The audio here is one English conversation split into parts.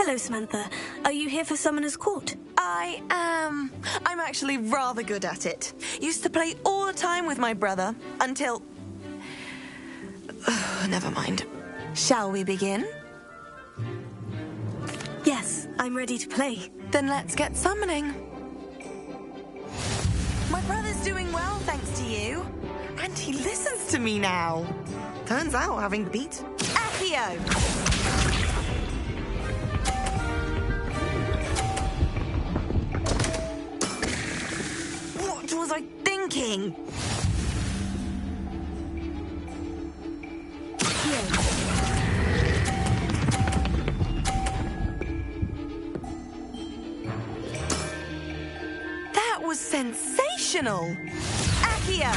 Hello, Samantha. Are you here for Summoner's Court? I am. I'm actually rather good at it. Used to play all the time with my brother, until... Never mind. Shall we begin? Yes, I'm ready to play. Then let's get summoning. My brother's doing well, thanks to you. And he listens to me now. Turns out having beat Accio. What was I thinking? That was sensational! Accio!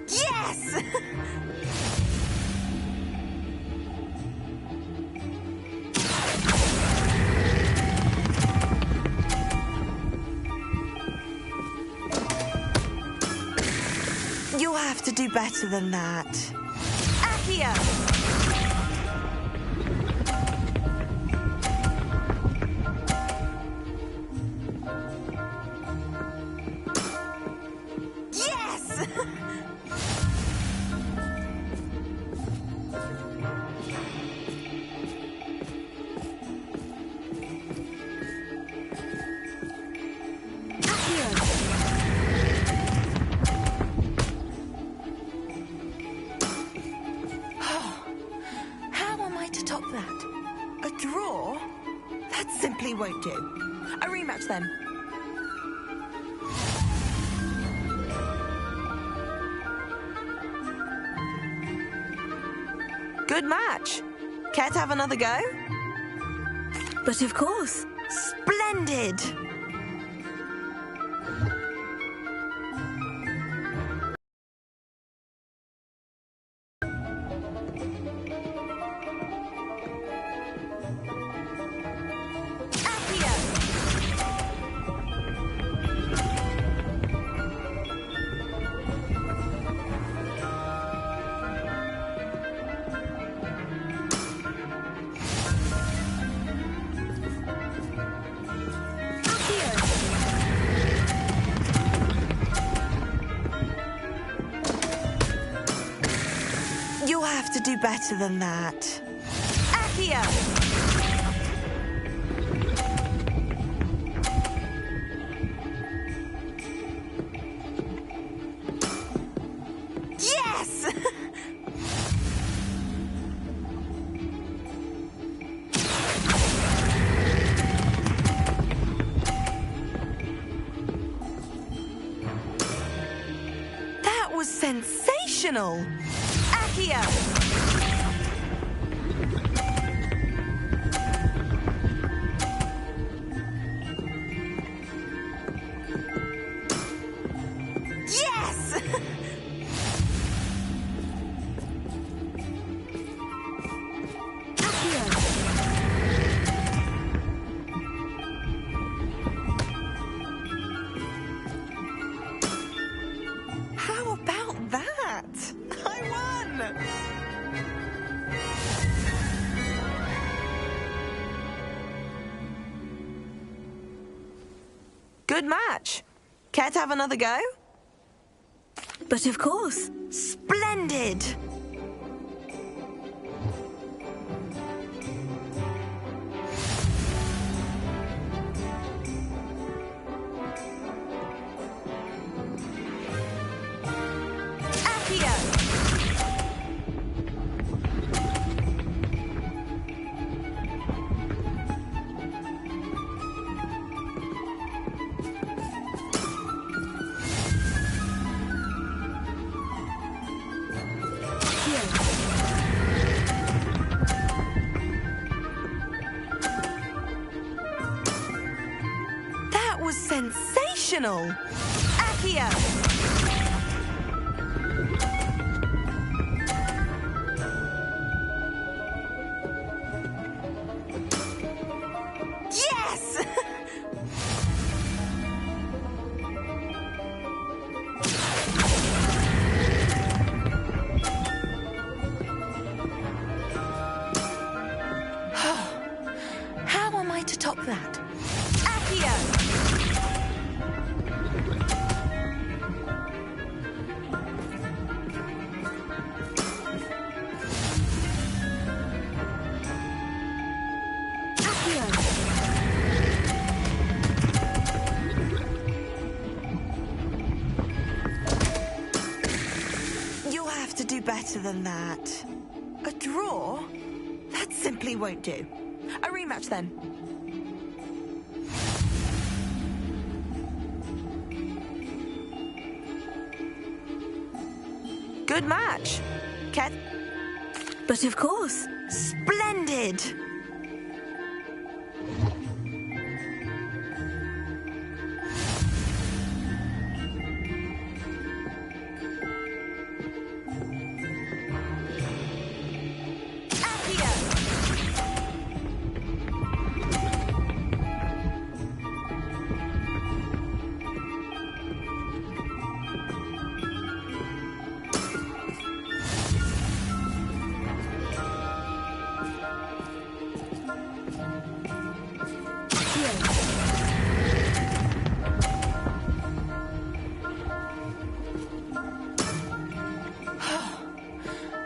Yes! You'll have to do better than that. Accio! Yes! Top that. A draw? That simply won't do. A rematch then. Good match. Care to have another go? But of course. Splendid! You'll have to do better than that. Accio! Yes! That was sensational! Accio! Yes! How about that? I won! Good match. Care to have another go? But of course. Splendid! Accio! That was sensational! Accio! Yes! better than that. A draw? That simply won't do. A rematch then. Good match. Ket. But of course. Splendid!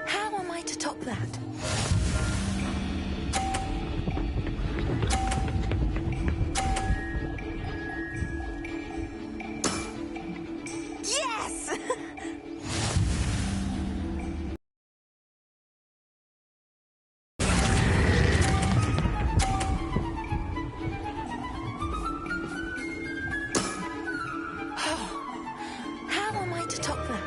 How am I to top that? Yes! How am I to top that?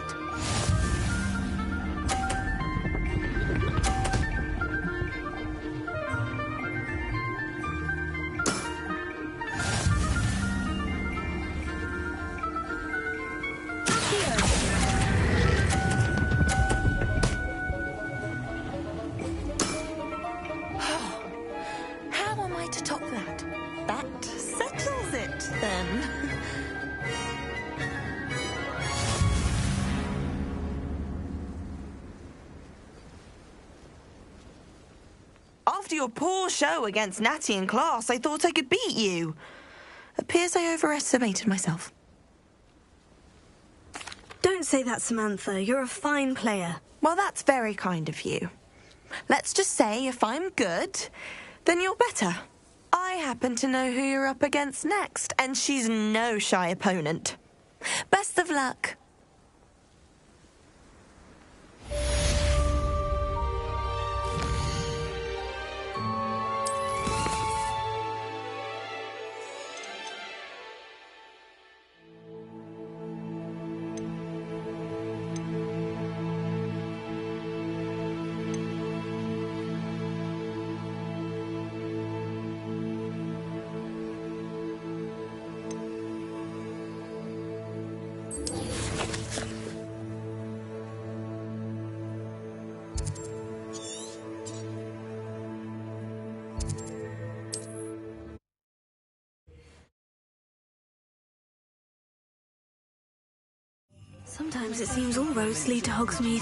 How am I to top that? That settles it, then. After your poor show against Natty in class, I thought I could beat you. Appears I overestimated myself. Don't say that, Samantha. You're a fine player. Well, that's very kind of you. Let's just say if I'm good, then you're better. I happen to know who you're up against next, and she's no shy opponent. Best of luck. Sometimes it seems all roads lead to Hogsmeade.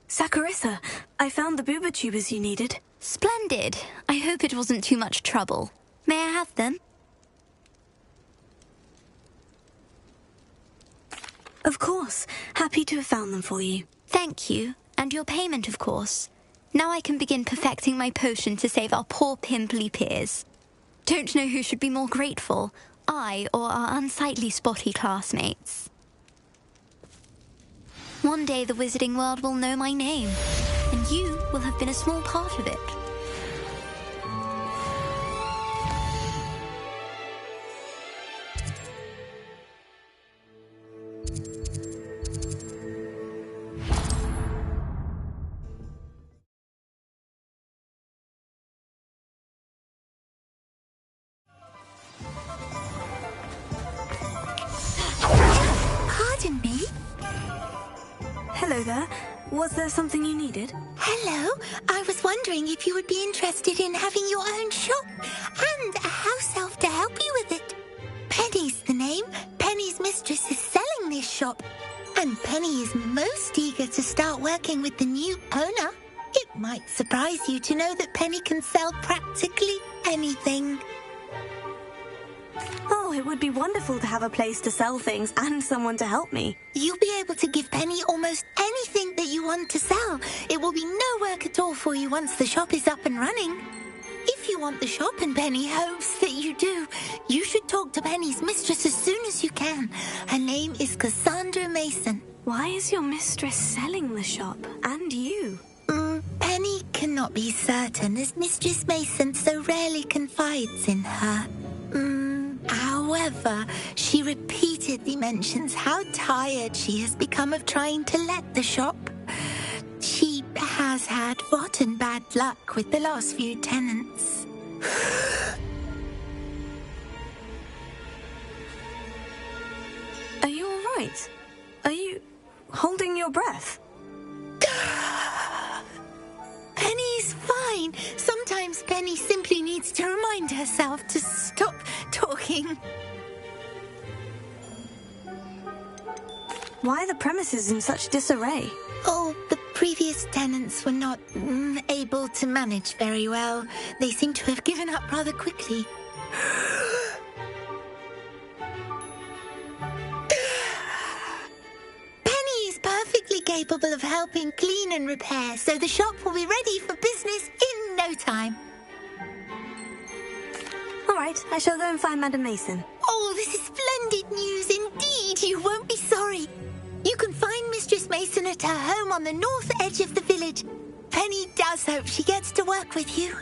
Saccharissa, I found the booba tubers you needed. Splendid. I hope it wasn't too much trouble. May I have them? Of course. Happy to have found them for you. Thank you. And your payment, of course. Now I can begin perfecting my potion to save our poor pimply peers. Don't know who should be more grateful, I or our unsightly spotty classmates. One day the wizarding world will know my name, and you will have been a small part of it. Pardon me? Hello there. Was there something you needed? Hello. I was wondering if you would be interested in having your own shop and a house elf to help you with it. Penny's the name. Penny's mistress is selling this shop. And Penny is most eager to start working with the new owner. It might surprise you to know that Penny can sell practically anything. it would be wonderful to have a place to sell things and someone to help me. You'll be able to give Penny almost anything that you want to sell. It will be no work at all for you once the shop is up and running. If you want the shop and Penny hopes that you do, you should talk to Penny's mistress as soon as you can. Her name is Cassandra Mason. Why is your mistress selling the shop? And you? Penny cannot be certain, as Mistress Mason so rarely confides in her. However, she repeatedly mentions how tired she has become of trying to let the shop. She has had rotten bad luck with the last few tenants. Are you all right? Are you holding your breath? Penny's fine. Sometimes Penny simply needs to remind herself to stop talking. Why are the premises in such disarray? Oh, the previous tenants were not able to manage very well. They seem to have given up rather quickly. Penny is perfectly capable of helping clean and repair, so the shop will be ready for business in no time. All right, I shall go and find Madam Mason. Oh, this is splendid news indeed. You won't be sorry. You can find Mistress Mason at her home on the north edge of the village. Penny does hope she gets to work with you.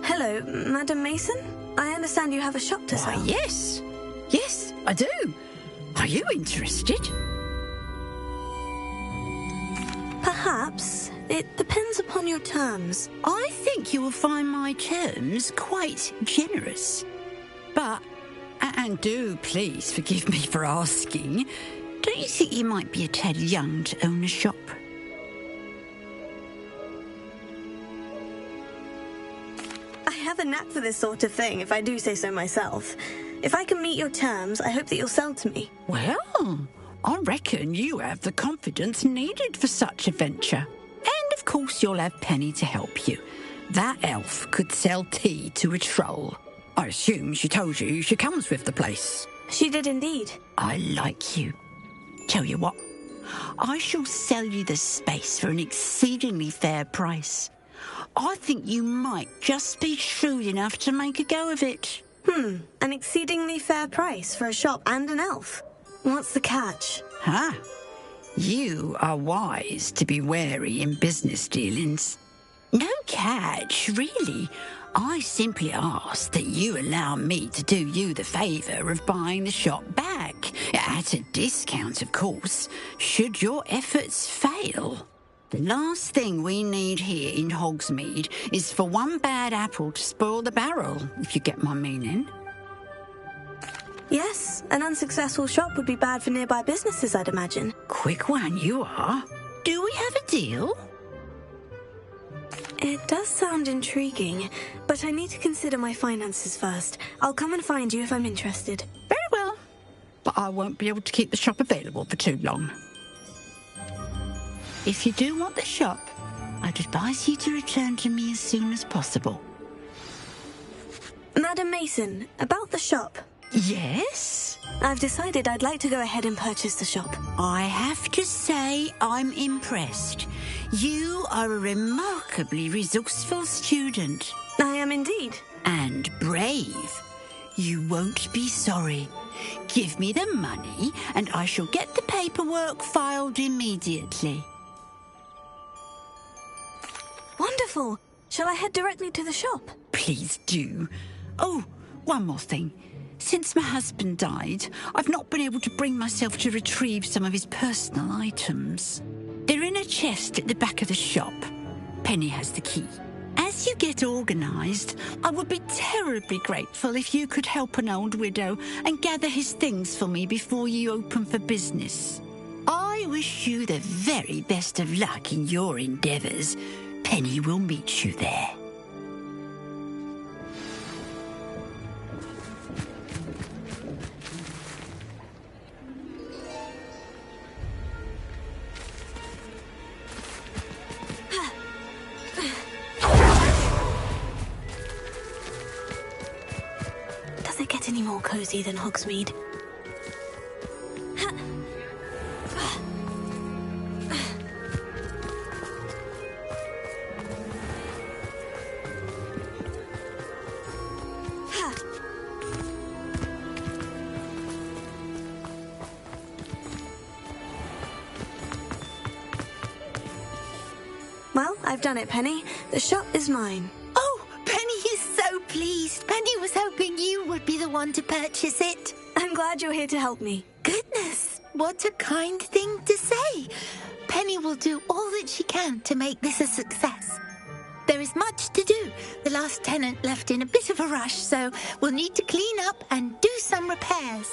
Hello, Madam Mason. I understand you have a shop to sell. Why, yes. Yes, I do. Are you interested? Perhaps. It depends upon your terms. I think you will find my terms quite generous. But, and do please forgive me for asking, don't you think you might be a tad young to own a shop? I have a knack for this sort of thing, if I do say so myself. If I can meet your terms, I hope that you'll sell to me. Well, I reckon you have the confidence needed for such a venture. And of course you'll have Penny to help you. That elf could sell tea to a troll. I assume she told you she comes with the place. She did indeed. I like you. Tell you what, I shall sell you the space for an exceedingly fair price. I think you might just be shrewd enough to make a go of it. An exceedingly fair price for a shop and an elf. What's the catch? Huh? You are wise to be wary in business dealings. No catch, really. I simply ask that you allow me to do you the favour of buying the shop back. At a discount, of course, should your efforts fail. The last thing we need here in Hogsmeade is for one bad apple to spoil the barrel, if you get my meaning. Yes, an unsuccessful shop would be bad for nearby businesses, I'd imagine. Quick one you are. Do we have a deal? It does sound intriguing, but I need to consider my finances first. I'll come and find you if I'm interested. Very well. But I won't be able to keep the shop available for too long. If you do want the shop, I'd advise you to return to me as soon as possible. Madam Mason, about the shop. Yes? I've decided I'd like to go ahead and purchase the shop. I have to say I'm impressed. You are a remarkably resourceful student. I am indeed. And brave. You won't be sorry. Give me the money and I shall get the paperwork filed immediately. Wonderful. Shall I head directly to the shop? Please do. Oh, one more thing. Since my husband died, I've not been able to bring myself to retrieve some of his personal items. They're in a chest at the back of the shop. Penny has the key. As once you get organised, I would be terribly grateful if you could help an old widow and gather his things for me before you open for business. I wish you the very best of luck in your endeavours. Penny will meet you there. Does it get any more cozy than Hogsmeade? Well, I've done it, Penny. The shop is mine. Oh, Penny is so pleased. Penny was hoping you would be the one to purchase it. I'm glad you're here to help me. Goodness, what a kind thing to say. Penny will do all that she can to make this a success. There is much to do. The last tenant left in a bit of a rush, so we'll need to clean up and do some repairs.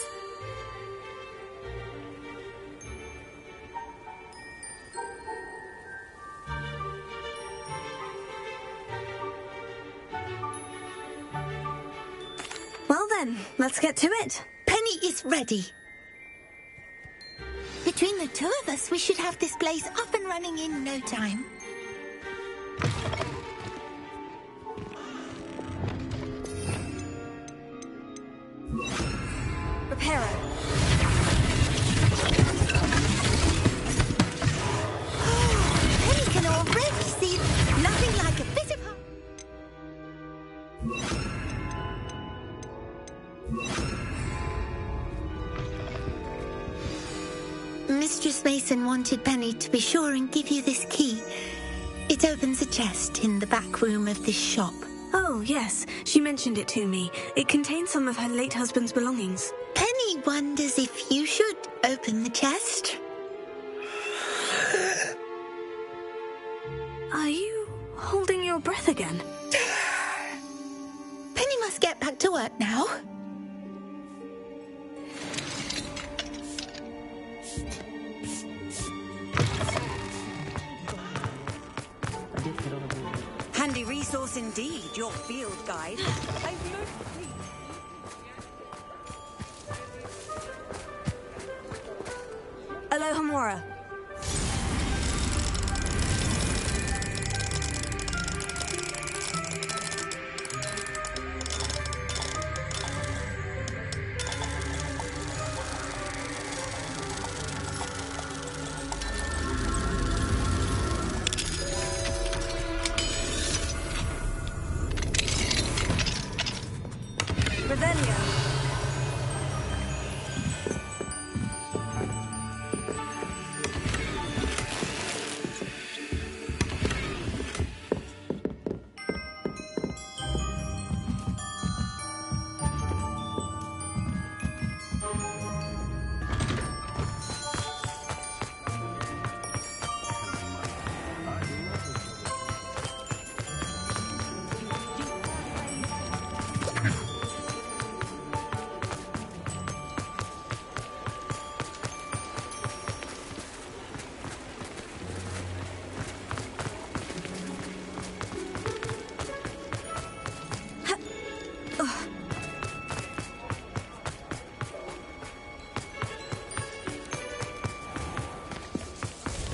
Well then, let's get to it. Penny is ready. Between the two of us, we should have this place up and running in no time. Reparo. Penny can already see nothing like a bit of... Mistress Mason wanted Penny to be sure and give you this key. It opens a chest in the back room of this shop. Oh, yes. She mentioned it to me. It contains some of her late husband's belongings. Penny wonders if you should open the chest. Are you holding your breath again? Penny must get back to work now. Handy resource indeed, your field guide. Aloha Mora.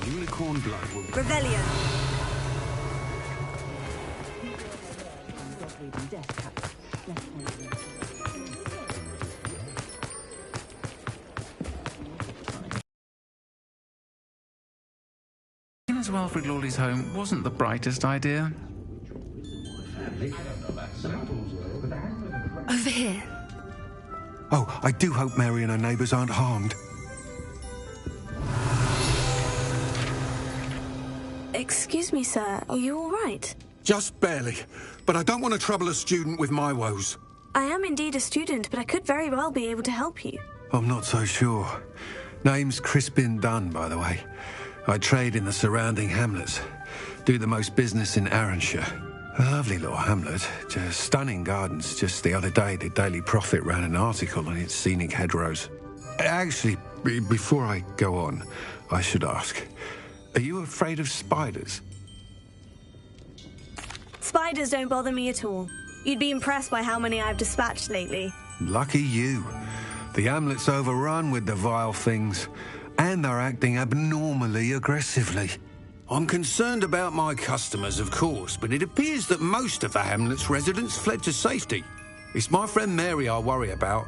Unicorn blood will be... Revelio. As Wilfred Lawley's home wasn't the brightest idea. Over here. Oh, I do hope Mary and her neighbours aren't harmed. Excuse me, sir. Are you all right? Just barely. But I don't want to trouble a student with my woes. I am indeed a student, but I could very well be able to help you. I'm not so sure. Name's Crispin Dunn, by the way. I trade in the surrounding hamlets. Do the most business in Arranshire. A lovely little hamlet, just stunning gardens. Just the other day, the Daily Prophet ran an article on its scenic hedgerows. Actually, before I go on, I should ask, are you afraid of spiders? Spiders don't bother me at all. You'd be impressed by how many I've dispatched lately. Lucky you. The hamlet's overrun with the vile things, and they're acting abnormally aggressively. I'm concerned about my customers, of course, but it appears that most of the hamlet's residents fled to safety. It's my friend Mary I worry about.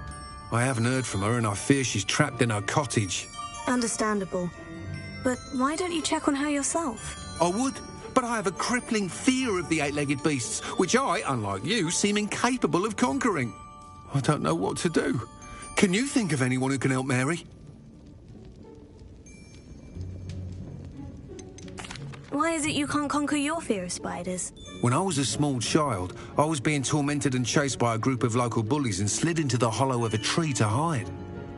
I haven't heard from her, and I fear she's trapped in her cottage. Understandable. But why don't you check on her yourself? I would, but I have a crippling fear of the eight-legged beasts, which I, unlike you, seem incapable of conquering. I don't know what to do. Can you think of anyone who can help Mary? Why is it you can't conquer your fear of spiders? When I was a small child, I was being tormented and chased by a group of local bullies and slid into the hollow of a tree to hide.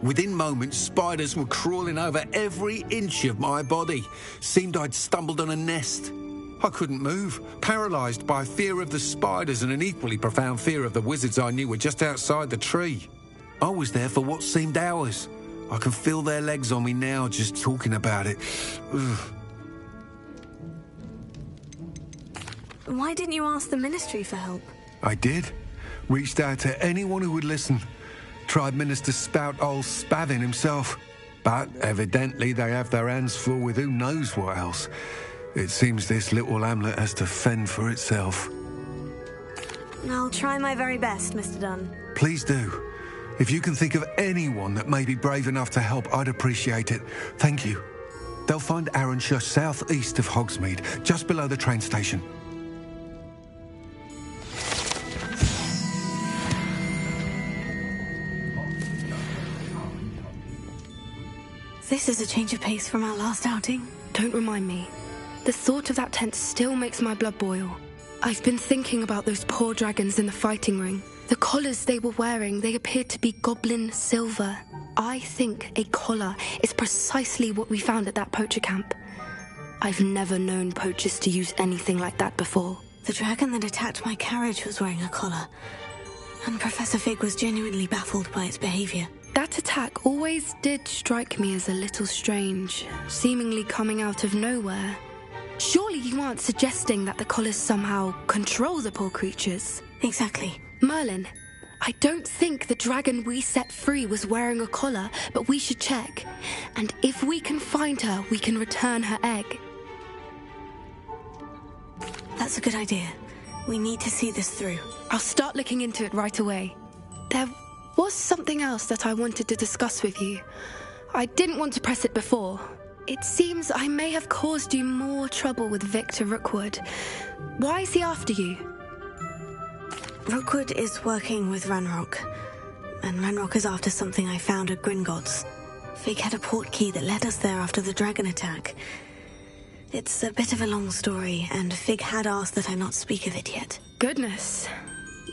Within moments, spiders were crawling over every inch of my body. Seemed I'd stumbled on a nest. I couldn't move, paralysed by fear of the spiders and an equally profound fear of the wizards I knew were just outside the tree. I was there for what seemed hours. I can feel their legs on me now just talking about it. Ugh. Why didn't you ask the ministry for help? I did. Reached out to anyone who would listen. Tried Minister Spout old Spavin himself. But evidently they have their hands full with who knows what else. It seems this little hamlet has to fend for itself. I'll try my very best, Mr. Dunn. Please do. If you can think of anyone that may be brave enough to help, I'd appreciate it. Thank you. They'll find Arranshire south-east of Hogsmeade, just below the train station. This is a change of pace from our last outing. Don't remind me. The thought of that tent still makes my blood boil. I've been thinking about those poor dragons in the fighting ring. The collars they were wearing, they appeared to be goblin silver. I think a collar is precisely what we found at that poacher camp. I've never known poachers to use anything like that before. The dragon that attacked my carriage was wearing a collar, and Professor Fig was genuinely baffled by its behaviour. That attack always did strike me as a little strange, seemingly coming out of nowhere. Surely you aren't suggesting that the collars somehow control the poor creatures? Exactly. Merlin, I don't think the dragon we set free was wearing a collar, but we should check. And if we can find her, we can return her egg. That's a good idea. We need to see this through. I'll start looking into it right away. There was something else that I wanted to discuss with you. I didn't want to press it before. It seems I may have caused you more trouble with Victor Rookwood. Why is he after you? Rookwood is working with Ranrock, and Ranrock is after something I found at Gringotts. Fig had a portkey that led us there after the dragon attack. It's a bit of a long story, and Fig had asked that I not speak of it yet. Goodness.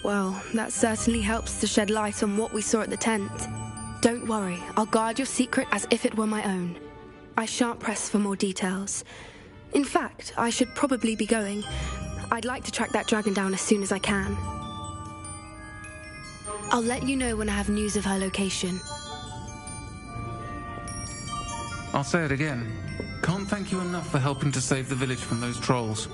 Well, that certainly helps to shed light on what we saw at the tent. Don't worry, I'll guard your secret as if it were my own. I shan't press for more details. In fact, I should probably be going. I'd like to track that dragon down as soon as I can. I'll let you know when I have news of her location. I'll say it again. Can't thank you enough for helping to save the village from those trolls.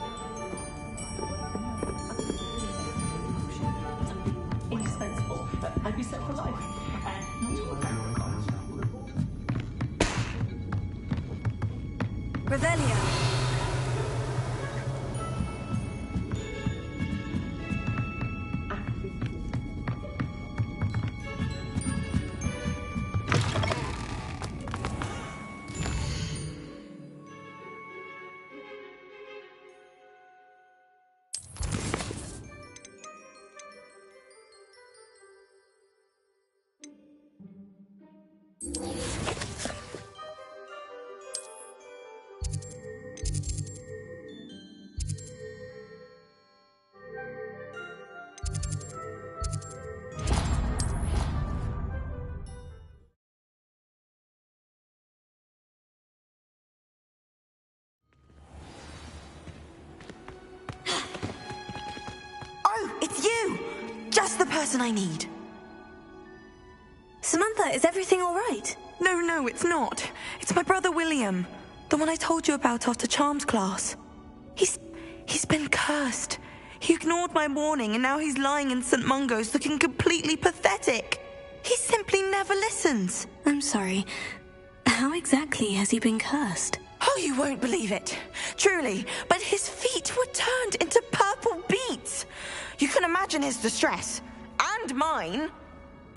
Indispensable, but I'd be set for life. Revelio! person I need. Samantha, is everything all right? No, it's not. It's my brother William, the one I told you about after charms class. He's been cursed. He ignored my warning, and now he's lying in St. Mungo's looking completely pathetic. He simply never listens. I'm sorry. How exactly has he been cursed? Oh, you won't believe it. Truly, but his feet were turned into purple beets. You can imagine his distress. And mine.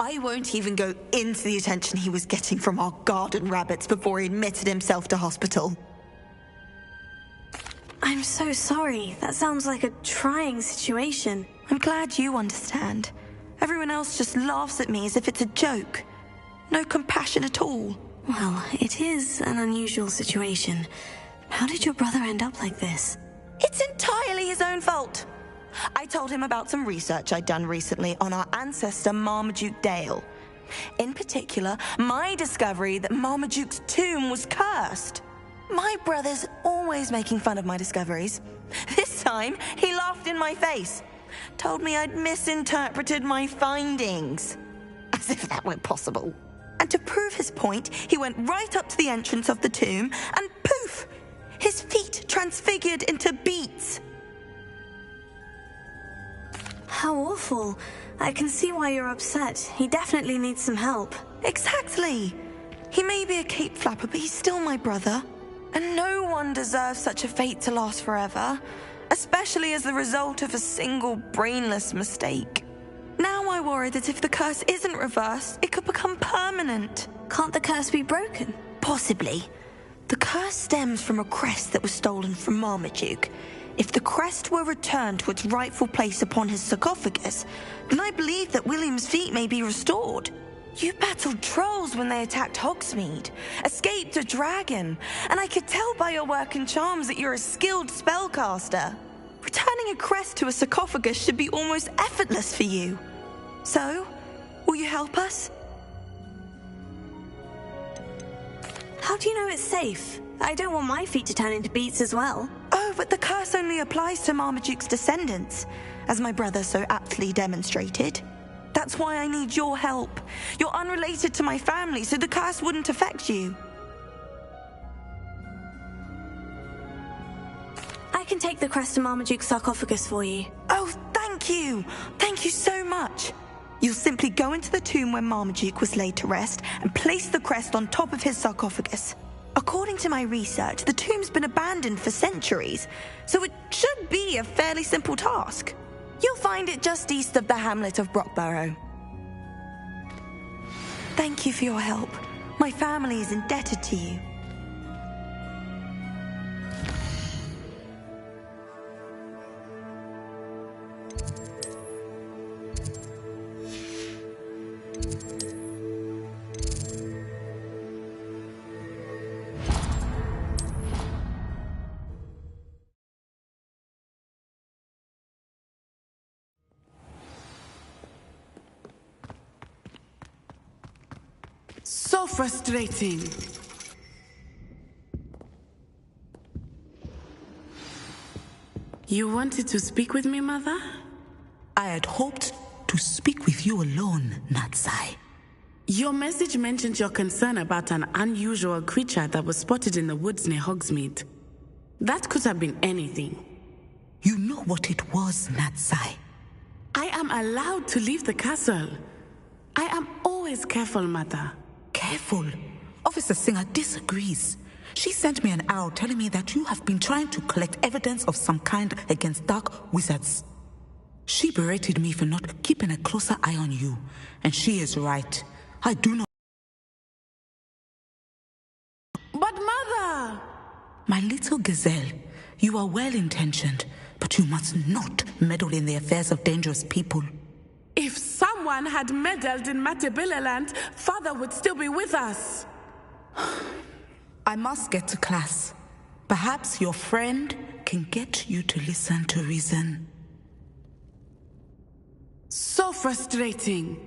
I won't even go into the attention he was getting from our garden rabbits before he admitted himself to hospital. I'm so sorry. That sounds like a trying situation. I'm glad you understand. Everyone else just laughs at me as if it's a joke. No compassion at all. Well, it is an unusual situation. How did your brother end up like this? It's entirely his own fault. I told him about some research I'd done recently on our ancestor Marmaduke Dale. In particular, my discovery that Marmaduke's tomb was cursed. My brother's always making fun of my discoveries. This time, he laughed in my face. Told me I'd misinterpreted my findings. As if that were possible. And to prove his point, he went right up to the entrance of the tomb and poof! His feet transfigured into beets. How awful. I can see why you're upset. He definitely needs some help. Exactly. He may be a cape flapper, but he's still my brother. And no one deserves such a fate to last forever, especially as the result of a single brainless mistake. Now I worry that if the curse isn't reversed, it could become permanent. Can't the curse be broken? Possibly. The curse stems from a crest that was stolen from Marmaduke. If the crest were returned to its rightful place upon his sarcophagus, then I believe that William's feet may be restored. You battled trolls when they attacked Hogsmeade, escaped a dragon, and I could tell by your work and charms that you're a skilled spellcaster. Returning a crest to a sarcophagus should be almost effortless for you. So, will you help us? How do you know it's safe? I don't want my feet to turn into beets as well. Oh, but the curse only applies to Marmaduke's descendants, as my brother so aptly demonstrated. That's why I need your help. You're unrelated to my family, so the curse wouldn't affect you. I can take the crest to Marmaduke's sarcophagus for you. Oh, thank you. Thank you so much. You'll simply go into the tomb where Marmaduke was laid to rest and place the crest on top of his sarcophagus. According to my research, the tomb's been abandoned for centuries, so it should be a fairly simple task. You'll find it just east of the hamlet of Brockborough. Thank you for your help. My family is indebted to you. So frustrating. You wanted to speak with me, Mother? I had hoped to speak with you alone, Natsai. Your message mentioned your concern about an unusual creature that was spotted in the woods near Hogsmeade. That could have been anything. You know what it was, Natsai. I am allowed to leave the castle. I am always careful, Mother. Careful? Officer Singer disagrees. She sent me an arrow telling me that you have been trying to collect evidence of some kind against dark wizards. She berated me for not keeping a closer eye on you, and she is right. I do not... But Mother! My little gazelle, you are well-intentioned, but you must not meddle in the affairs of dangerous people. If someone had meddled in Matabeleland, Father would still be with us. I must get to class. Perhaps your friend can get you to listen to reason. So frustrating.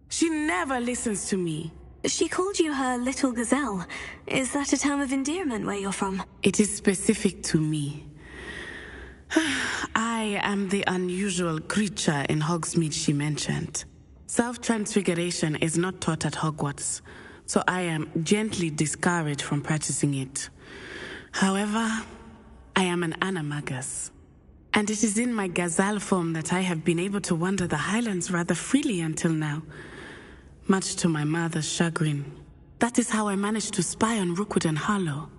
She never listens to me. She called you her little gazelle. Is that a term of endearment where you're from? It is specific to me. I I am the unusual creature in Hogsmeade she mentioned. Self-transfiguration is not taught at Hogwarts, so I am gently discouraged from practicing it. However, I am an animagus, and it is in my gazelle form that I have been able to wander the Highlands rather freely until now, much to my mother's chagrin. That is how I managed to spy on Rookwood and Harlow.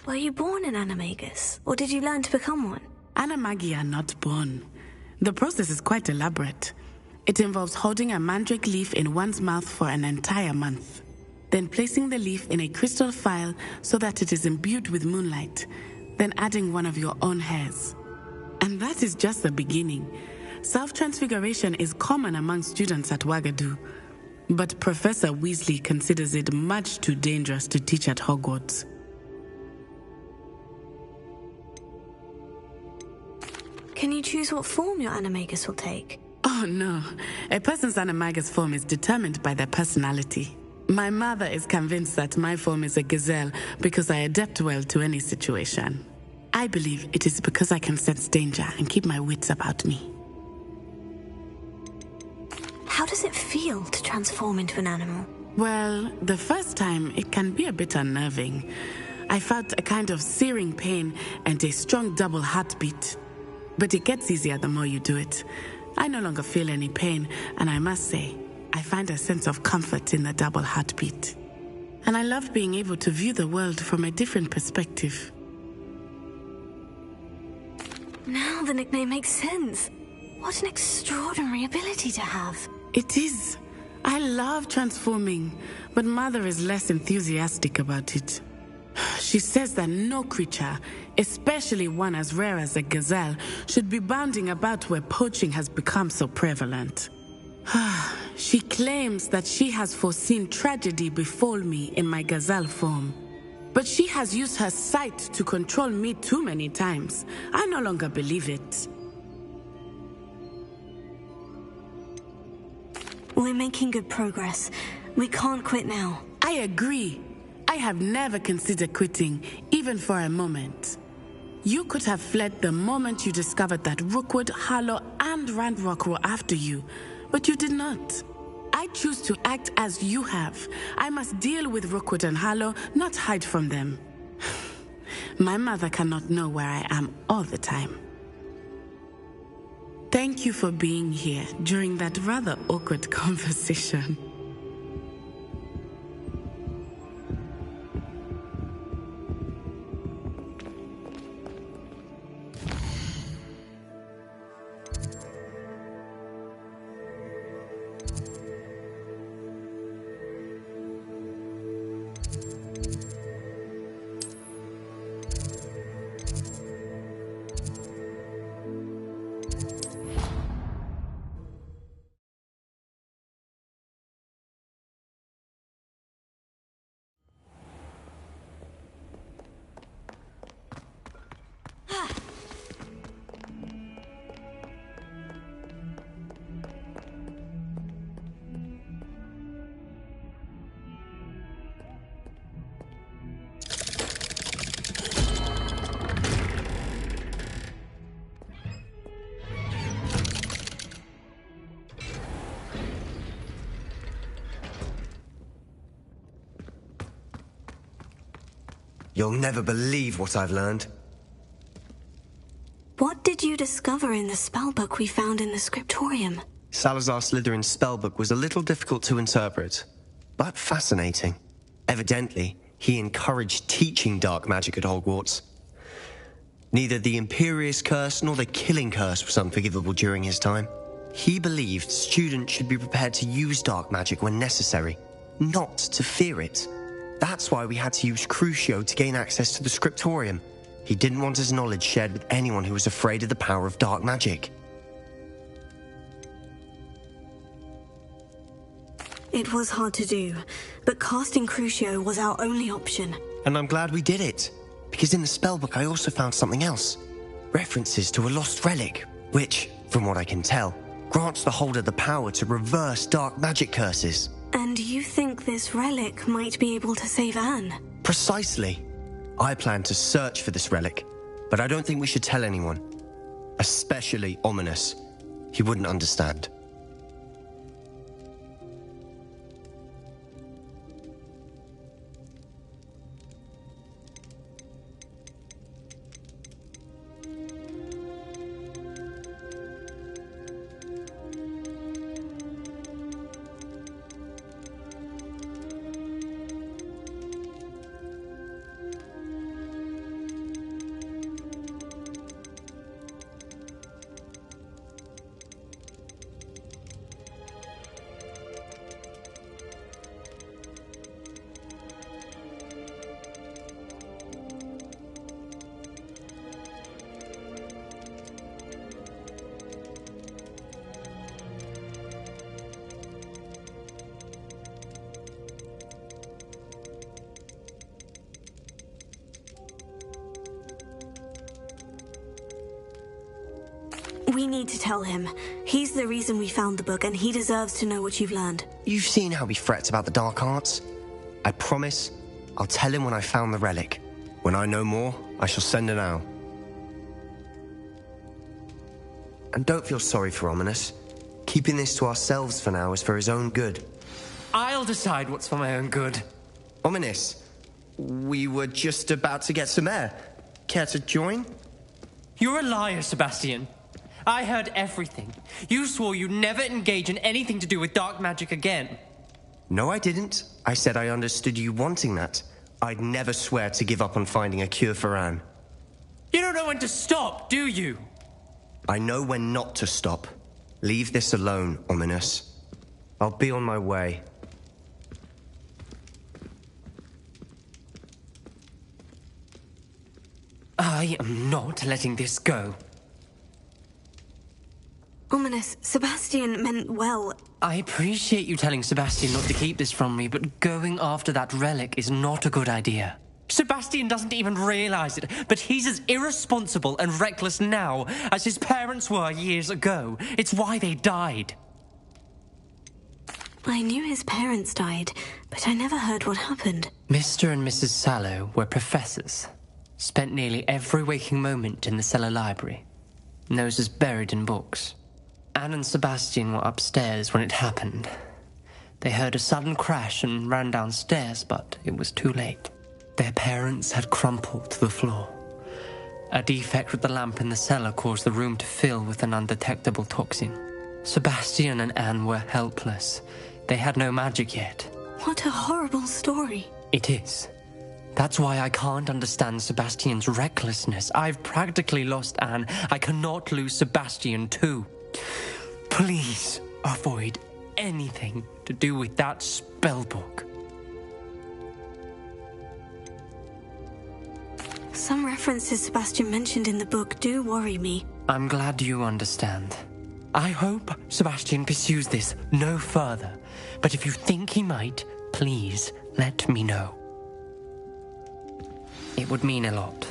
Were you born an animagus, or did you learn to become one? Animagi are not born. The process is quite elaborate. It involves holding a mandrake leaf in one's mouth for an entire month, then placing the leaf in a crystal phial so that it is imbued with moonlight, then adding one of your own hairs. And that is just the beginning. Self-transfiguration is common among students at Wagadu, but Professor Weasley considers it much too dangerous to teach at Hogwarts. Can you choose what form your animagus will take? Oh no, a person's animagus form is determined by their personality. My mother is convinced that my form is a gazelle because I adapt well to any situation. I believe it is because I can sense danger and keep my wits about me. How does it feel to transform into an animal? Well, the first time it can be a bit unnerving. I felt a kind of searing pain and a strong double heartbeat. But it gets easier the more you do it. I no longer feel any pain, and I must say, I find a sense of comfort in the double heartbeat. And I love being able to view the world from a different perspective. Now the nickname makes sense. What an extraordinary ability to have. It is. I love transforming, but Mother is less enthusiastic about it. She says that no creature, especially one as rare as a gazelle, should be bounding about where poaching has become so prevalent. She claims that she has foreseen tragedy befall me in my gazelle form. But she has used her sight to control me too many times. I no longer believe it. We're making good progress. We can't quit now. I agree. I have never considered quitting, even for a moment. You could have fled the moment you discovered that Rookwood, Harlow, and Ranrock were after you, but you did not. I choose to act as you have. I must deal with Rookwood and Harlow, not hide from them. My mother cannot know where I am all the time. Thank you for being here during that rather awkward conversation. You'll never believe what I've learned. What did you discover in the spellbook we found in the scriptorium? Salazar Slytherin's spellbook was a little difficult to interpret, but fascinating. Evidently, he encouraged teaching dark magic at Hogwarts. Neither the Imperious Curse nor the Killing Curse was unforgivable during his time. He believed students should be prepared to use dark magic when necessary, not to fear it. That's why we had to use Crucio to gain access to the scriptorium. He didn't want his knowledge shared with anyone who was afraid of the power of dark magic. It was hard to do, but casting Crucio was our only option. And I'm glad we did it, because in the spellbook I also found something else. References to a lost relic, which, from what I can tell, grants the holder the power to reverse dark magic curses. And you think this relic might be able to save Anne? Precisely. I plan to search for this relic, but I don't think we should tell anyone. Especially Ominous. He wouldn't understand. We need to tell him. He's the reason we found the book, and he deserves to know what you've learned. You've seen how he frets about the dark arts. I promise I'll tell him when I found the relic. When I know more, I shall send an owl. And don't feel sorry for Ominous. Keeping this to ourselves for now is for his own good. I'll decide what's for my own good. Ominous, we were just about to get some air. Care to join? You're a liar, Sebastian. I heard everything. You swore you'd never engage in anything to do with dark magic again. No, I didn't. I said I understood you wanting that. I'd never swear to give up on finding a cure for Anne. You don't know when to stop, do you? I know when not to stop. Leave this alone, Ominous. I'll be on my way. I am not letting this go. Ominous, Sebastian meant well. I appreciate you telling Sebastian not to keep this from me, but going after that relic is not a good idea. Sebastian doesn't even realize it, but he's as irresponsible and reckless now as his parents were years ago. It's why they died. I knew his parents died, but I never heard what happened. Mr. and Mrs. Sallow were professors. Spent nearly every waking moment in the cellar library. Noses buried in books. Anne and Sebastian were upstairs when it happened. They heard a sudden crash and ran downstairs, but it was too late. Their parents had crumpled to the floor. A defect with the lamp in the cellar caused the room to fill with an undetectable toxin. Sebastian and Anne were helpless. They had no magic yet. What a horrible story. It is. That's why I can't understand Sebastian's recklessness. I've practically lost Anne. I cannot lose Sebastian too. Please avoid anything to do with that spellbook. Some references Sebastian mentioned in the book do worry me. I'm glad you understand. I hope Sebastian pursues this no further. But if you think he might, please let me know. It would mean a lot.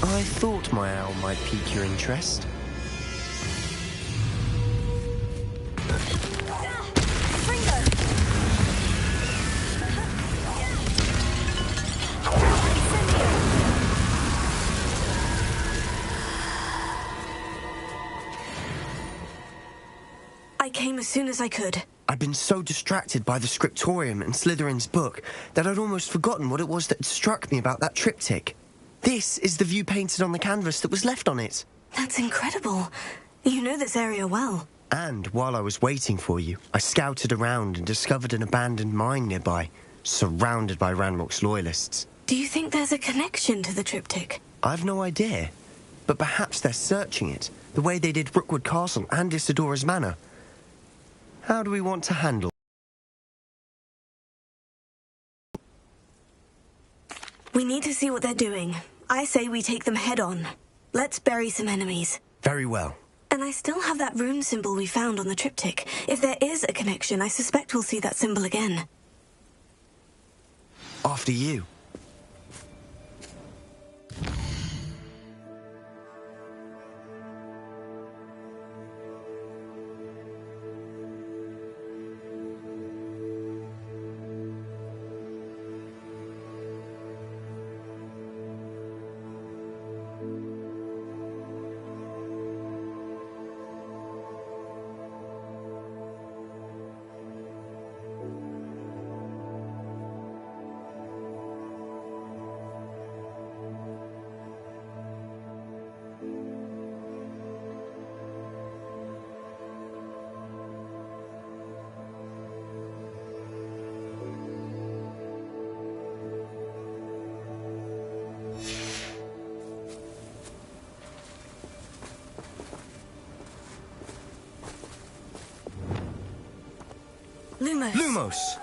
I thought my owl might pique your interest. I came as soon as I could. I'd been so distracted by the scriptorium and Slytherin's book that I'd almost forgotten what it was that had struck me about that triptych. This is the view painted on the canvas that was left on it. That's incredible. You know this area well. And while I was waiting for you, I scouted around and discovered an abandoned mine nearby, surrounded by Ranrock's loyalists. Do you think there's a connection to the triptych? I've no idea, but perhaps they're searching it, the way they did Rookwood Castle and Isidora's Manor. How do we want to handle? We need to see what they're doing. I say we take them head on. Let's bury some enemies. Very well. And I still have that rune symbol we found on the triptych. If there is a connection, I suspect we'll see that symbol again. After you. Lumos. Lumos!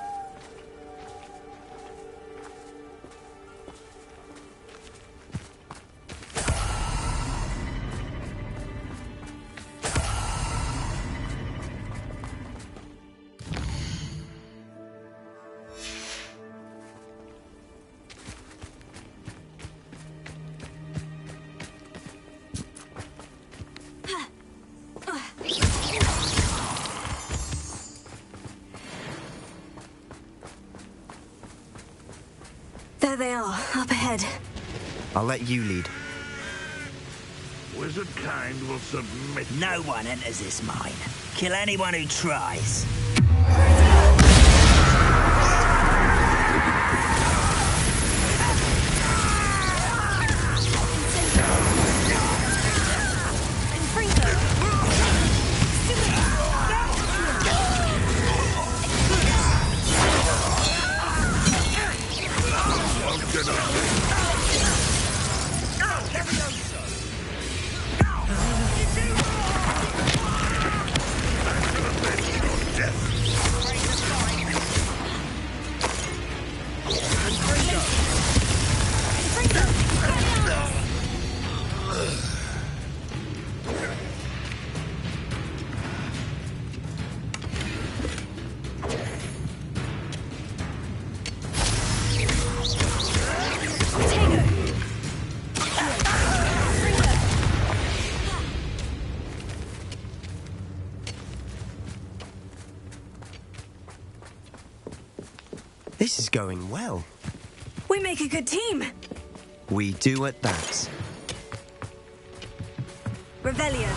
There they are, up ahead. I'll let you lead. Wizard kind will submit. No one enters this mine. Kill anyone who tries. This is going well. We make a good team. We do at that. Revelio.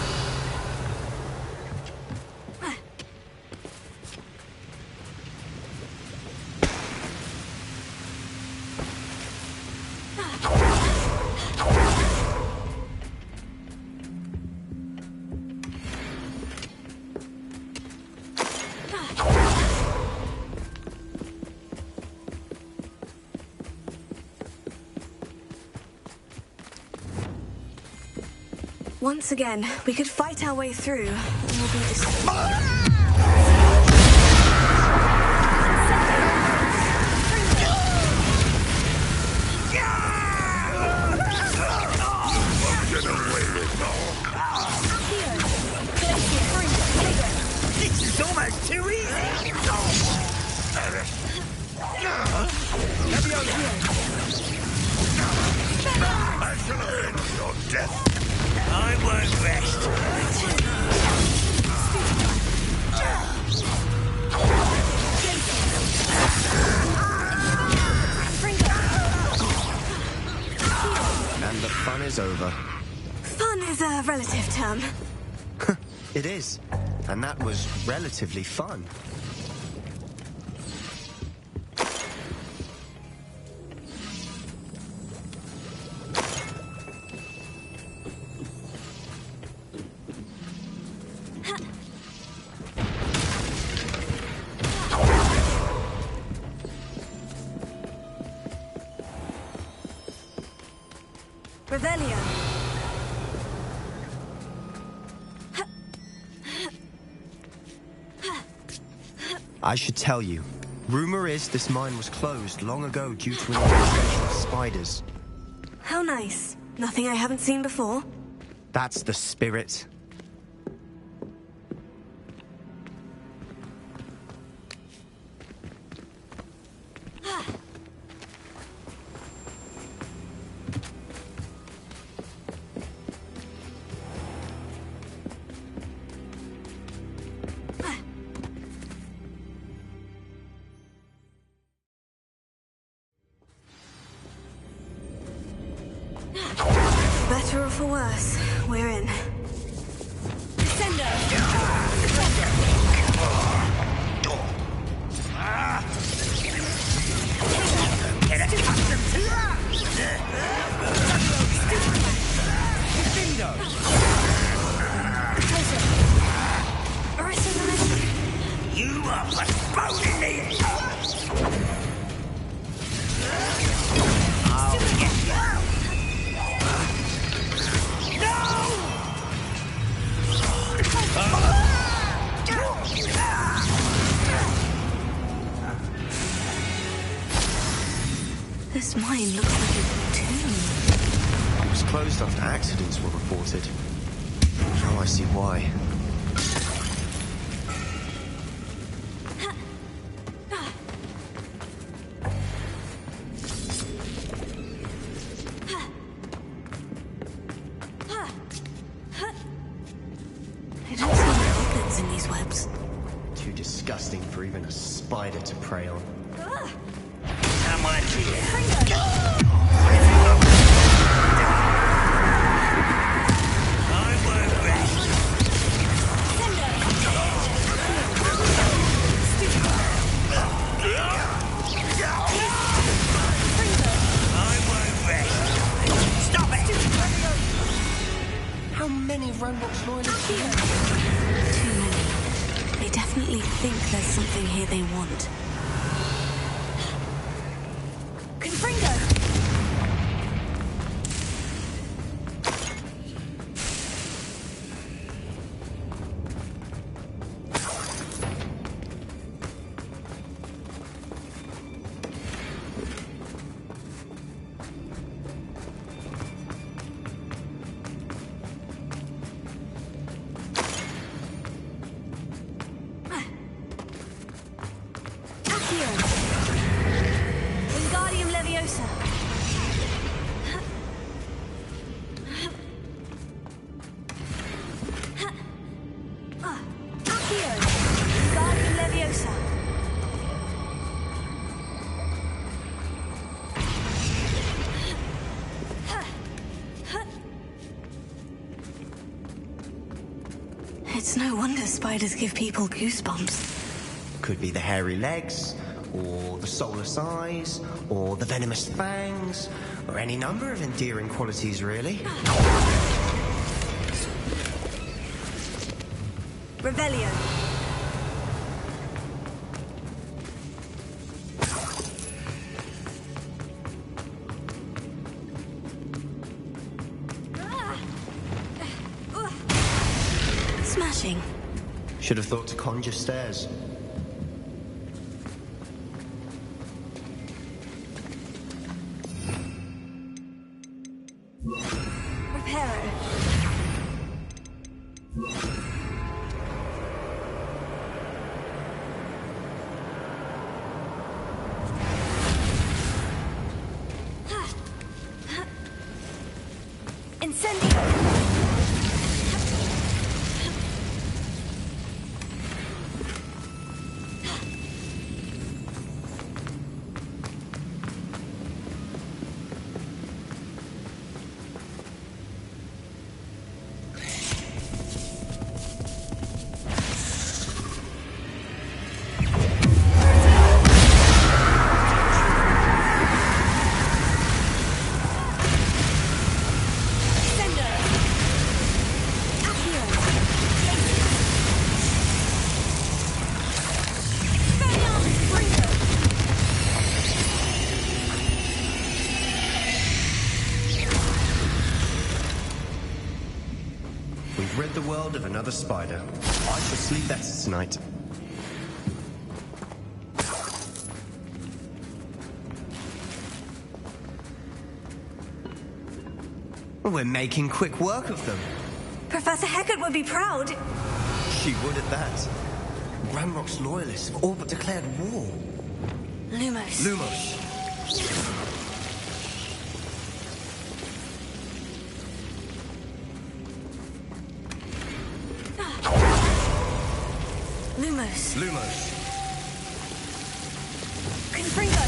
Once again, we could fight our way through, and we'll be This is almost too easy. I shall avenge your death. I won't rest. And the fun is over. Fun is a relative term. It is. And that was relatively fun. Revelio. I should tell you. Rumor is this mine was closed long ago due to an infestation of spiders. How nice. Nothing I haven't seen before. That's the spirit. Better or for worse, we're in. You are postponing me! This mine looks like a tomb. It was closed after accidents were reported. Now I see why. I don't see any goblins in these webs. Too disgusting for even a spider to prey on. How much here? How many Roanoke's loyalists here? Too many. They definitely think there's something here they want. Wingardium Leviosa. Accio. Wingardium Leviosa. It's no wonder spiders give people goosebumps. Could be the hairy legs, or the soulless eyes, or the venomous fangs, or any number of endearing qualities, really. Revelio. Smashing. Should have thought to conjure stairs. Reparo. Incendio. We've rid the world of another spider. I shall sleep better tonight. We're making quick work of them. Professor Heckert would be proud. She would at that. Ranrock's loyalists have all but declared war. Lumos. Lumos. Lumos. Lumos. Confringo.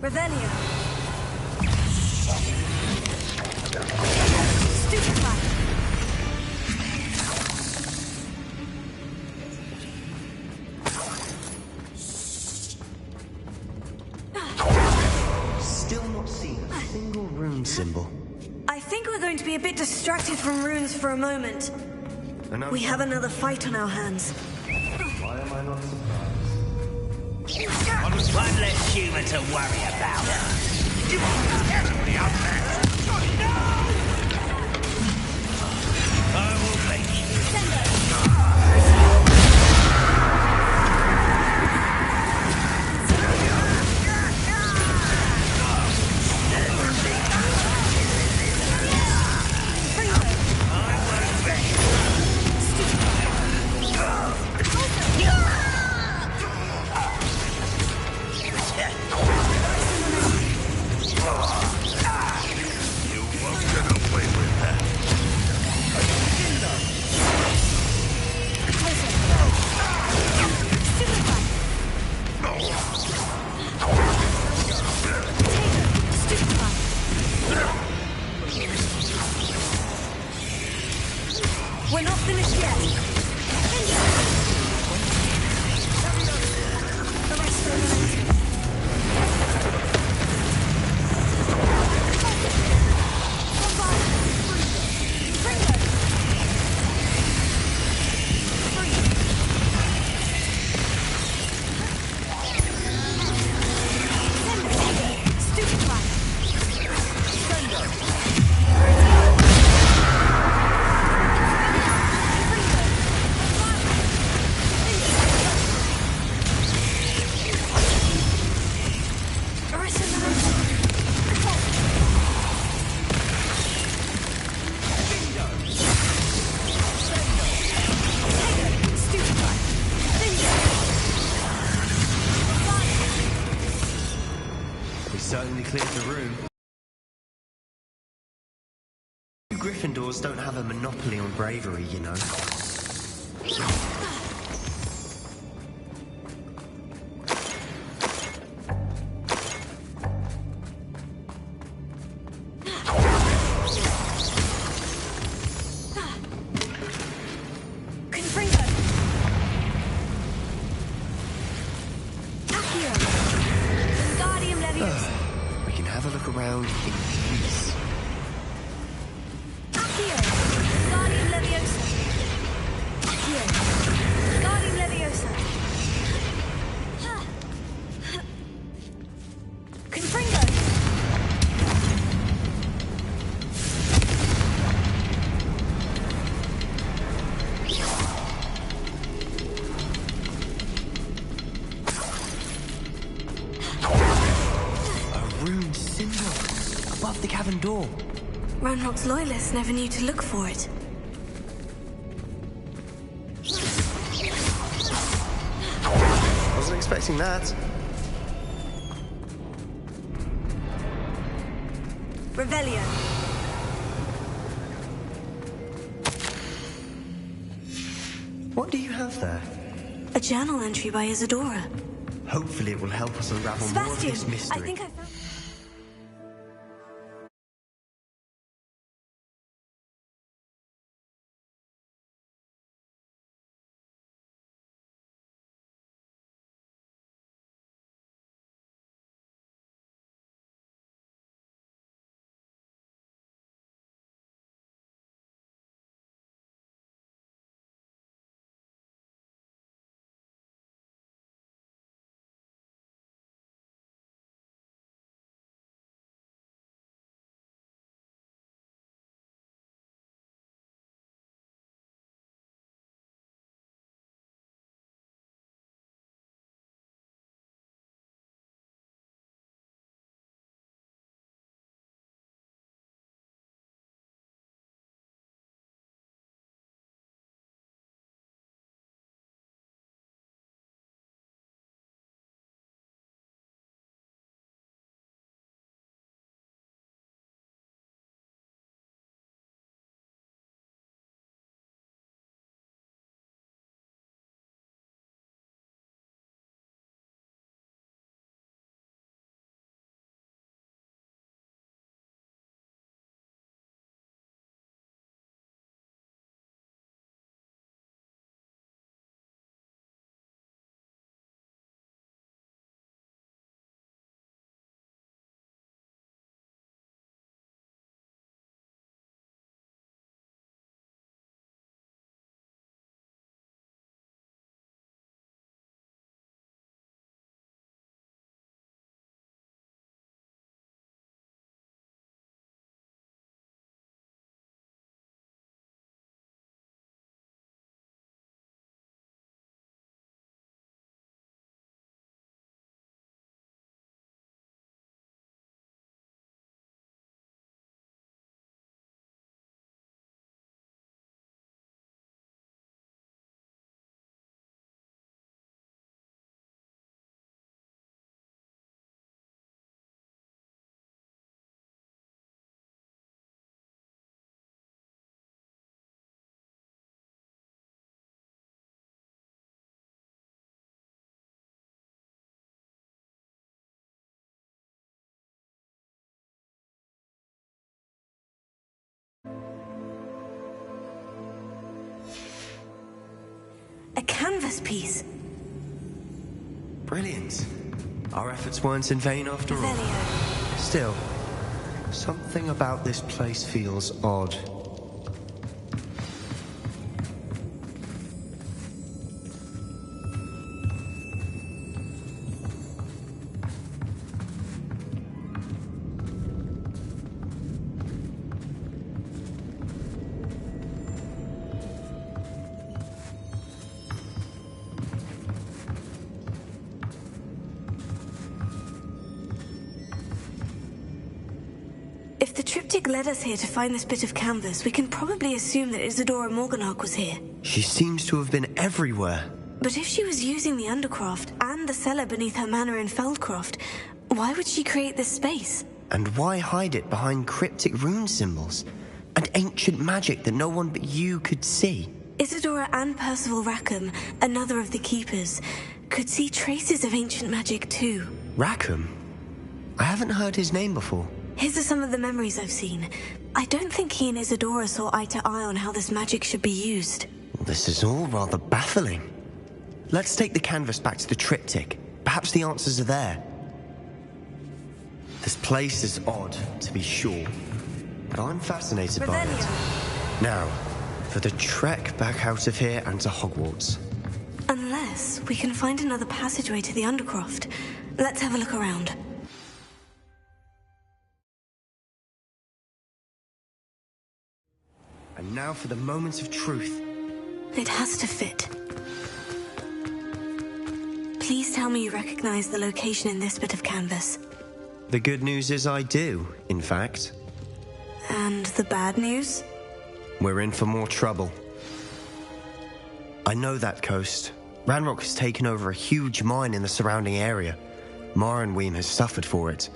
Revelio. Stupefy. Still not seen a single rune symbol. I think we're going to be a bit distracted from runes for a moment. We have another fight on our hands. Why am I not surprised? One less human to worry about. You are terribly outmatched. No! I will make you. We're not finished yet. Certainly cleared the room. Gryffindors don't have a monopoly on bravery, you know. We can have a look around in peace. Above the cavern door. Ranrock's loyalists never knew to look for it. Wasn't expecting that. Revelio. What do you have there? A journal entry by Isadora. Hopefully it will help us unravel more of this mystery. I think I found... canvas piece. Brilliant. Our efforts weren't in vain after all. Still, something about this place feels odd. If the triptych led us here to find this bit of canvas, we can probably assume that Isadora Morganach was here. She seems to have been everywhere. But if she was using the Undercroft and the cellar beneath her manor in Feldcroft, why would she create this space? And why hide it behind cryptic rune symbols and ancient magic that no one but you could see? Isadora and Percival Rackham, another of the Keepers, could see traces of ancient magic too. Rackham? I haven't heard his name before. His are some of the memories I've seen. I don't think he and Isadora saw eye to eye on how this magic should be used. This is all rather baffling. Let's take the canvas back to the triptych. Perhaps the answers are there. This place is odd, to be sure, but I'm fascinated by it. Now, for the trek back out of here and to Hogwarts. Unless we can find another passageway to the Undercroft. Let's have a look around. And now for the moment of truth. It has to fit. Please tell me you recognize the location in this bit of canvas. The good news is I do, in fact. And the bad news? We're in for more trouble. I know that coast. Ranrock has taken over a huge mine in the surrounding area. Marrenweem has suffered for it.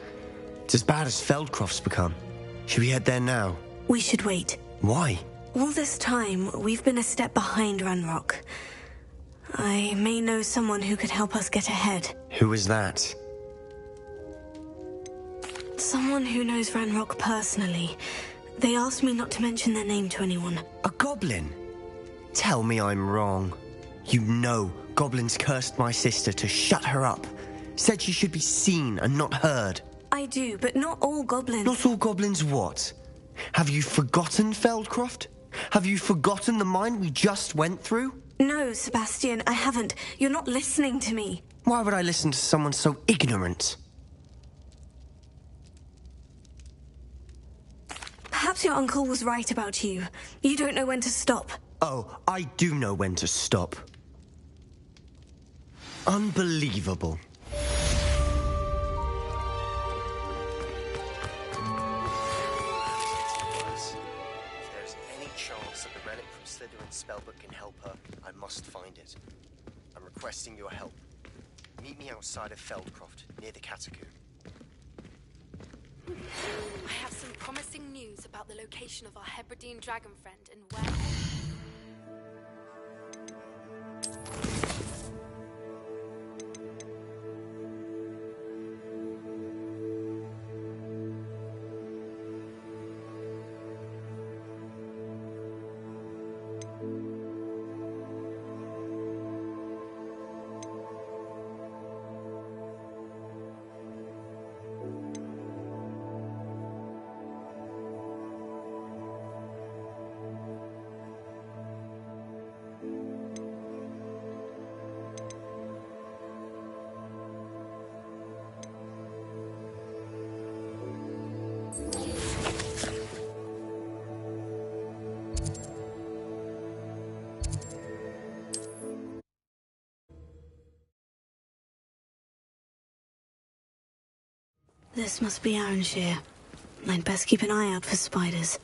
It's as bad as Feldcroft's become. Should we head there now? We should wait. Why? All this time, we've been a step behind Ranrock. I may know someone who could help us get ahead. Who is that? Someone who knows Ranrock personally. They asked me not to mention their name to anyone. A goblin? Tell me I'm wrong. You know goblins cursed my sister to shut her up. Said she should be seen and not heard. I do, but not all goblins. Not all goblins what? Have you forgotten Feldcroft? Have you forgotten the mine we just went through? No, Sebastian, I haven't. You're not listening to me. Why would I listen to someone so ignorant? Perhaps your uncle was right about you. You don't know when to stop. Oh, I do know when to stop. Unbelievable. If there's any chance that the relic from Slytherin's spellbook can help her, I must find it. I'm requesting your help. Meet me outside of Feldcroft, near the catacomb. I have some promising news about the location of our Hebridean dragon friend and where... This must be Arranshire. I'd best keep an eye out for spiders.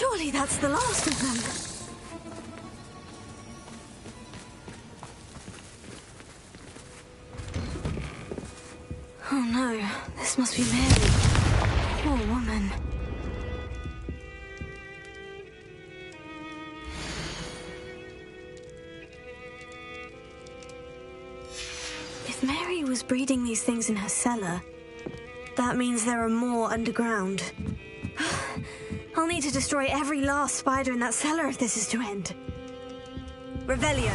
Surely that's the last of them. Oh no, this must be Mary. Poor woman. If Mary was breeding these things in her cellar, that means there are more underground. I'll need to destroy every last spider in that cellar if this is to end. Revelio.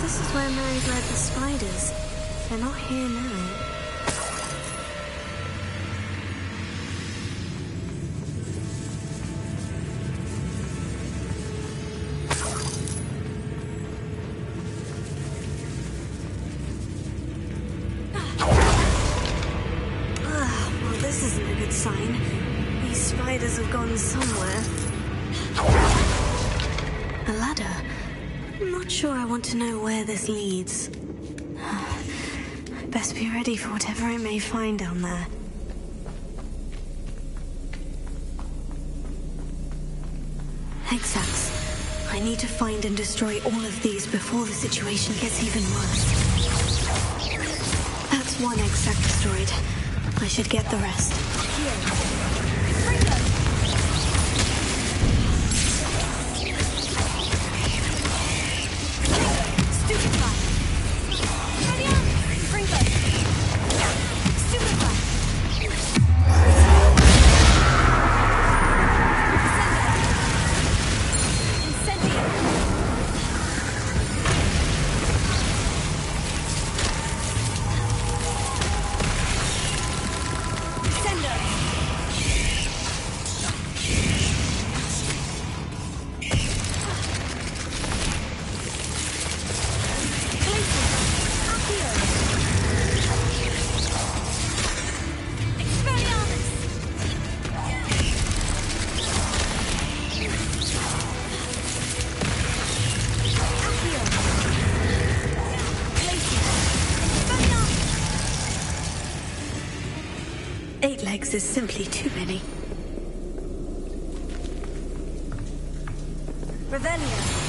This is where Mary bred the spiders. They're not here now. Well, this isn't a good sign. These spiders have gone somewhere. A ladder. I'm not sure I want to know where this leads. I'd best be ready for whatever I may find down there. Exacts. I need to find and destroy all of these before the situation gets even worse. That's one exact destroyed. I should get the rest. Is simply too many. Revelio.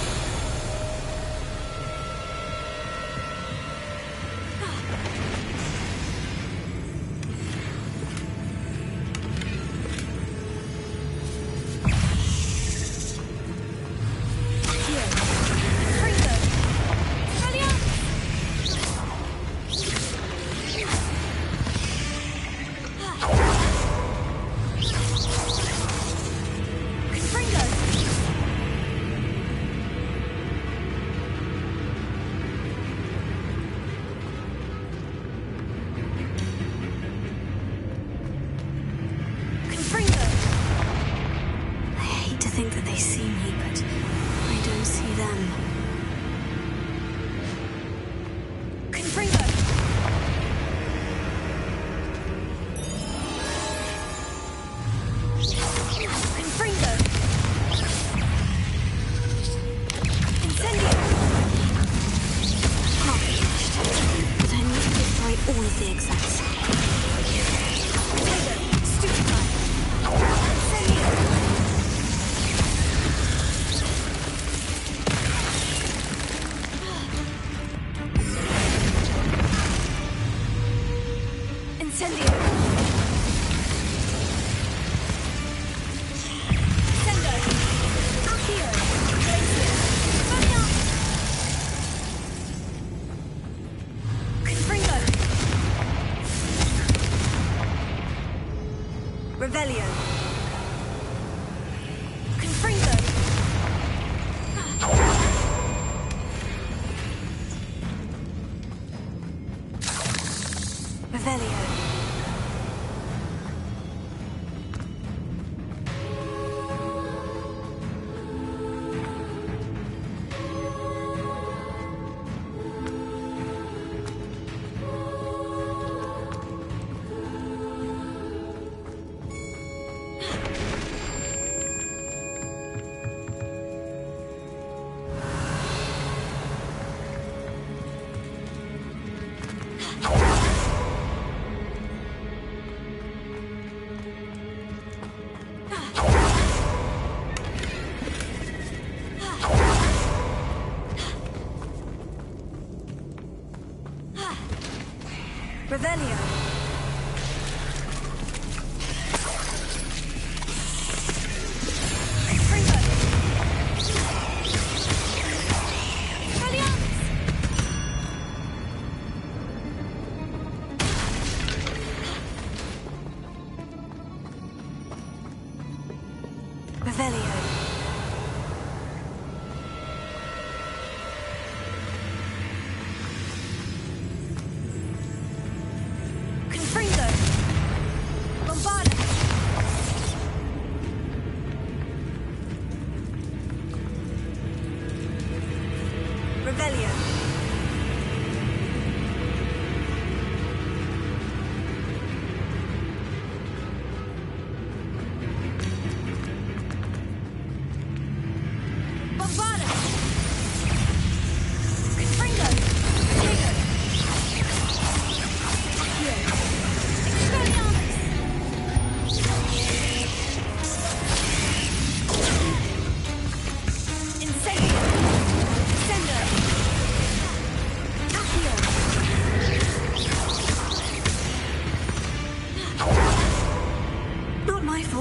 Revelio.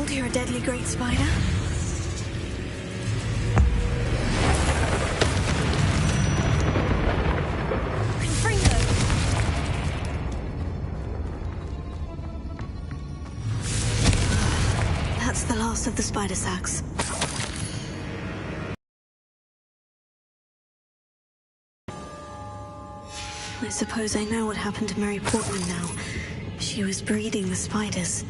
You're a deadly great spider. That's the last of the spider sacks. I suppose I know what happened to Mary Portman now. She was breeding the spiders.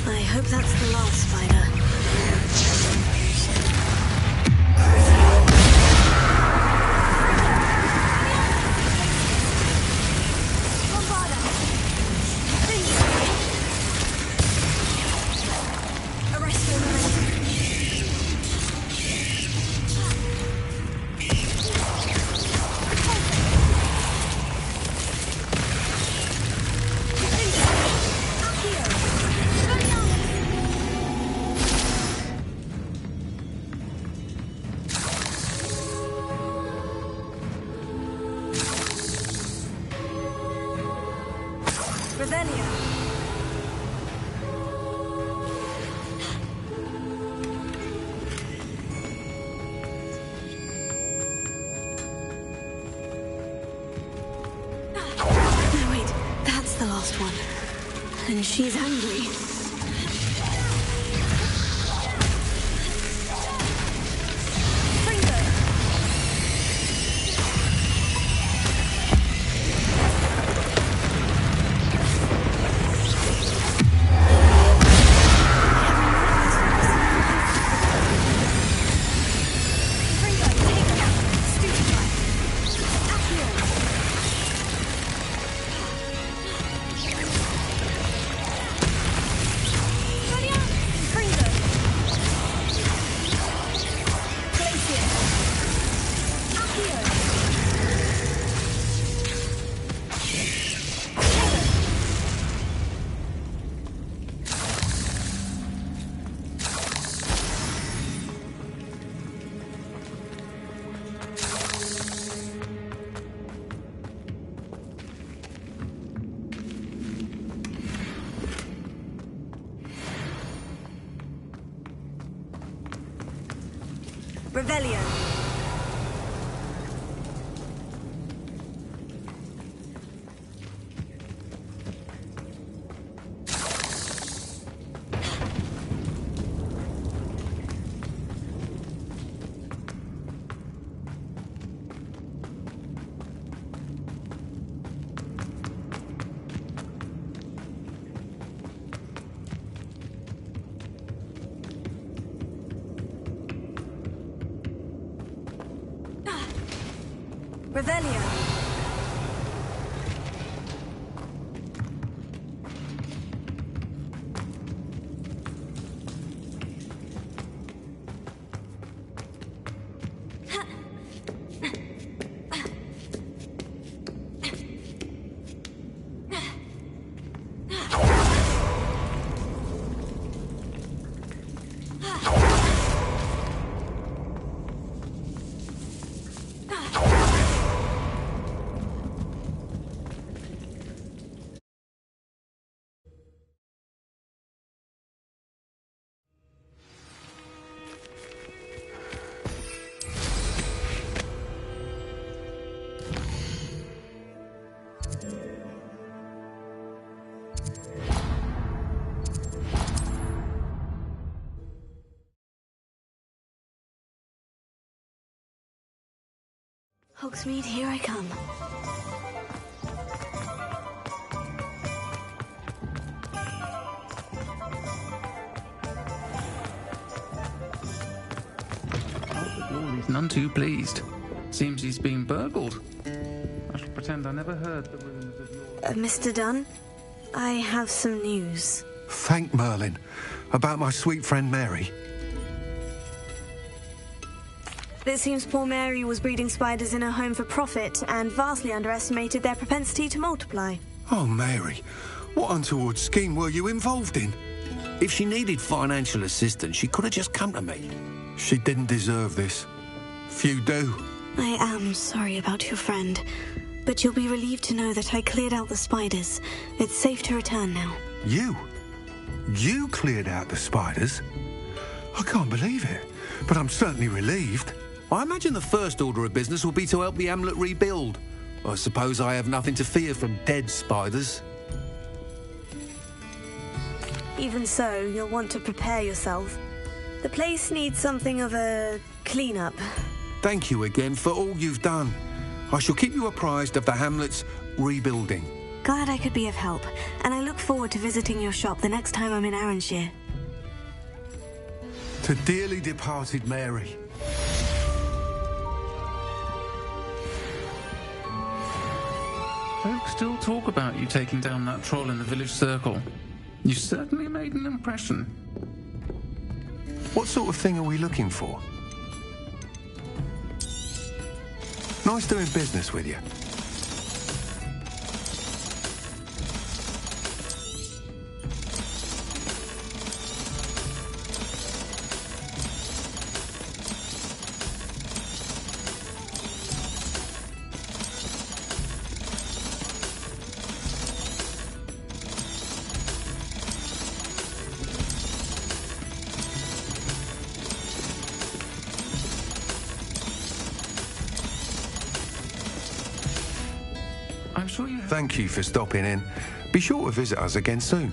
I hope that's the last spider. And she's angry. Revelio. Revelio. Hogsmeade, here I come. He's none too pleased. Seems he's been burgled. I shall pretend I never heard the rumours of your... Mr. Dunn, I have some news. Thank Merlin. About my sweet friend Mary. It seems poor Mary was breeding spiders in her home for profit and vastly underestimated their propensity to multiply. Oh, Mary, what untoward scheme were you involved in? If she needed financial assistance, she could have just come to me. She didn't deserve this. Few do. I am sorry about your friend, but you'll be relieved to know that I cleared out the spiders. It's safe to return now. You? You cleared out the spiders? I can't believe it, but I'm certainly relieved. I imagine the first order of business will be to help the hamlet rebuild. I suppose I have nothing to fear from dead spiders. Even so, you'll want to prepare yourself. The place needs something of a clean-up. Thank you again for all you've done. I shall keep you apprised of the hamlet's rebuilding. Glad I could be of help, and I look forward to visiting your shop the next time I'm in Arranshire. To dearly departed Mary. Folks still talk about you taking down that troll in the village circle. You certainly made an impression. What sort of thing are we looking for? Nice doing business with you. I'm sure you have... Thank you for stopping in. Be sure to visit us again soon.